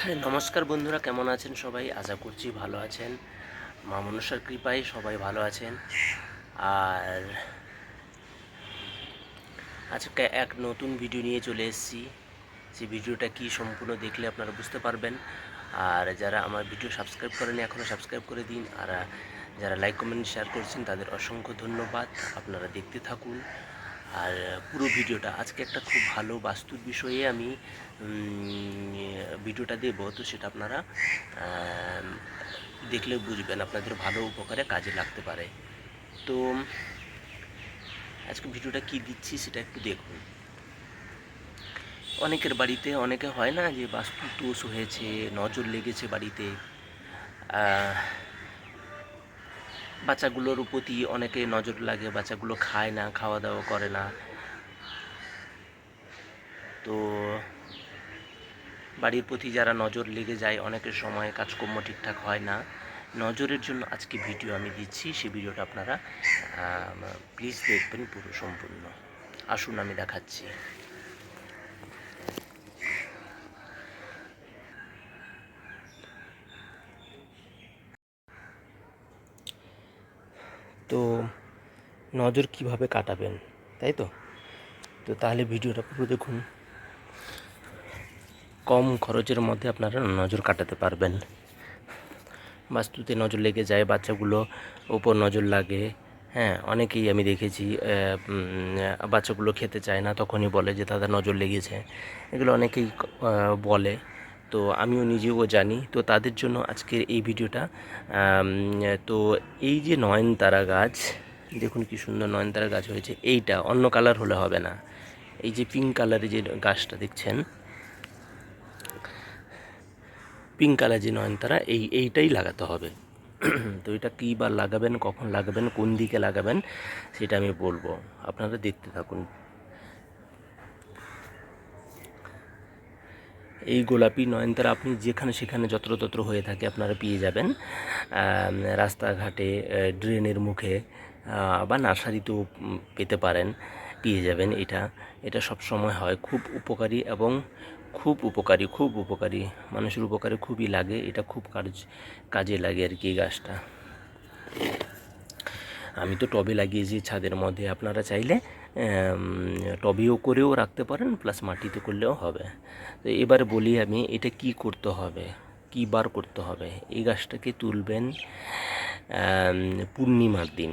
নমস্কার বন্ধুরা, কেমন আছেন সবাই? আশা করছি ভালো আছেন। মা মনসার কৃপায় সবাই ভালো আছেন। আর আজকে এক নতুন ভিডিও নিয়ে চলে এসেছি। সেই ভিডিওটা কি সম্পূর্ণ দেখলে আপনারা বুঝতে পারবেন। আর যারা আমার ভিডিও সাবস্ক্রাইব করেনি এখনও সাবস্ক্রাইব করে দিন। আর যারা লাইক কমেন্ট শেয়ার করছেন তাদের অসংখ্য ধন্যবাদ। আপনারা দেখতে থাকুন। আর পুরো ভিডিওটা আজকে একটা খুব ভালো বাস্তুর বিষয়ে আমি ভিডিওটা দেব, তো সেটা আপনারা দেখলে বুঝবেন, আপনাদের ভালো উপকারে কাজে লাগতে পারে। তো আজকে ভিডিওটা কি দিচ্ছি সেটা একটু দেখুন। অনেকের বাড়িতে অনেকে হয় না যে বাস্তু দোষ হয়েছে, নজর লেগেছে বাড়িতে, বাচ্চাগুলোর প্রতি অনেকে নজর লাগে, বাচ্চাগুলো খায় না, খাওয়া দাওয়া করে না। তো বাড়ির প্রতি যারা নজর লেগে যায়, অনেকের সময় কাজকর্ম ঠিকঠাক হয় না। নজরের জন্য আজকে ভিডিও আমি দিচ্ছি, সেই ভিডিওটা আপনারা প্লিজ দেখবেন পুরো সম্পূর্ণ। আসুন আমি দেখাচ্ছি। তো নজর কিভাবে কাটাবেন, তাই তো? তো তাহলে ভিডিওটা পুরো দেখুন। কম খরচের মধ্যে আপনারা নজর কাটাতে পারবেন। বাস্তুতে নজর লেগে যায়, বাচ্চাগুলো ওপর নজর লাগে। হ্যাঁ, অনেকেই আমি দেখেছি বাচ্চাগুলো খেতে চায় না, তখনই বলে যে তাদের নজর লেগেছে। এগুলো অনেকেই বলে, তো আমিও নিজেও জানি। তো তাদের জন্য আজকের এই ভিডিওটা। তো এই যে নয়নতারা গাছ, দেখুন কি সুন্দর নয়নতারা গাছ হয়েছে। এইটা অন্য কালার হলে হবে না। এই যে পিঙ্ক কালারের যে গাছটা দেখছেন, পিঙ্ক কালার যে নয়নতারা, এইটাই লাগাতে হবে। তো এটা কী বার লাগাবেন, কখন লাগাবেন, কোন দিকে লাগাবেন সেটা আমি বলবো, আপনারা দেখতে থাকুন। এই গোলাপি নয়নতারা আপনি যেখানে সেখানে যত্রতত্র হয়ে থাকে আপনারা পেয়ে যাবেন। রাস্তাঘাটে, ড্রেনের মুখে বা নার্সারিতেও পেতে পারেন, পেয়ে যাবেন। এটা সব সময় হয়, খুব উপকারী এবং খুব উপকারী মানুষের উপকারে খুবই লাগে। এটা খুব কাজে লাগে আর কি এই গাছটা। আমি তো টবে লাগিয়েছি ছাদের মধ্যে, আপনারা চাইলে টবেও করেও রাখতে পারেন, প্লাস মাটিতে করলেও হবে। তো এবার বলি আমি, এটা কি করতে হবে, কী বার করতে হবে। এই গাছটাকে তুলবেন পূর্ণিমার দিন।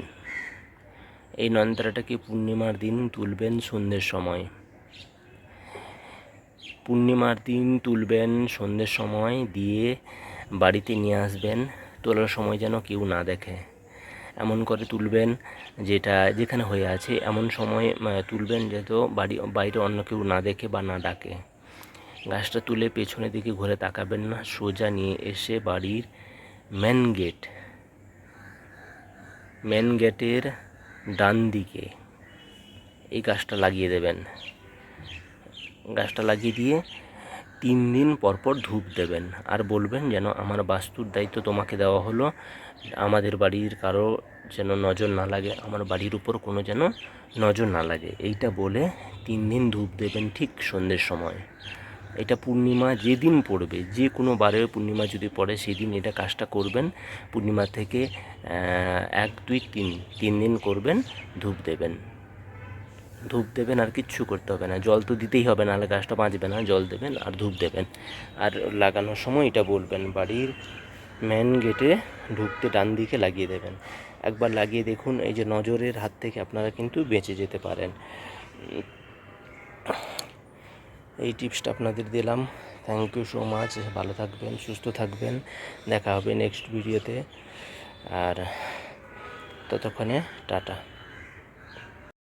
এই নয়নতারাটাকে পূর্ণিমার দিন তুলবেন সন্ধ্যের সময়। পূর্ণিমার দিন তুলবেন সন্ধ্যের সময়, দিয়ে বাড়িতে নিয়ে আসবেন। তোলার সময় যেন কেউ না দেখে, এমন করে তুলবেন যেটা যেখানে হয়ে আছে এমন সময় তুলবেন যাতে বাইরে অন্য কেউ না দেখে বা না ডাকে। গাছটা তুলে পেছনের দিকে ঘুরে তাকাবেন না, সোজা নিয়ে এসে বাড়ির মেন গেটের ডান দিকে এই গাছটা লাগিয়ে দেবেন। গাছটা লাগিয়ে দিয়ে 3 দিন পরপর ধূপ দেবেন, আর বলবেন যেন আমার বাস্তুর দায়িত্ব তোমাকে দেওয়া হলো, আমাদের বাড়ির কারো যেন নজর না লাগে, আমার বাড়ির উপর কোনো যেন নজর না লাগে। এইটা বলে 3 দিন ধূপ দেবেন ঠিক সন্ধ্যের সময়। এটা পূর্ণিমা যেদিন পড়বে, যে কোনো বারের পূর্ণিমা যদি পড়ে সেদিন এটা কাজটা করবেন। পূর্ণিমা থেকে 1 2 3 দিন করবেন, ধূপ দেবেন আর কিচ্ছু করতে হবে না। জল তো দিতেই হবে, নাহলে গাছটা বাঁচবে না। জল দেবেন আর ধূপ দেবেন। আর লাগানোর সময় এটা বলবেন, বাড়ির মেন গেটে ঢুকতে ডান দিকে লাগিয়ে দেবেন। একবার লাগিয়ে দেখুন, এই যে নজরের হাত থেকে আপনারা কিন্তু বেঁচে যেতে পারেন। এই টিপসটা আপনাদের দিলাম। Thank you so much. ভালো থাকবেন, সুস্থ থাকবেন। দেখা হবে নেক্সট ভিডিওতে। আর ততক্ষণে টাটা।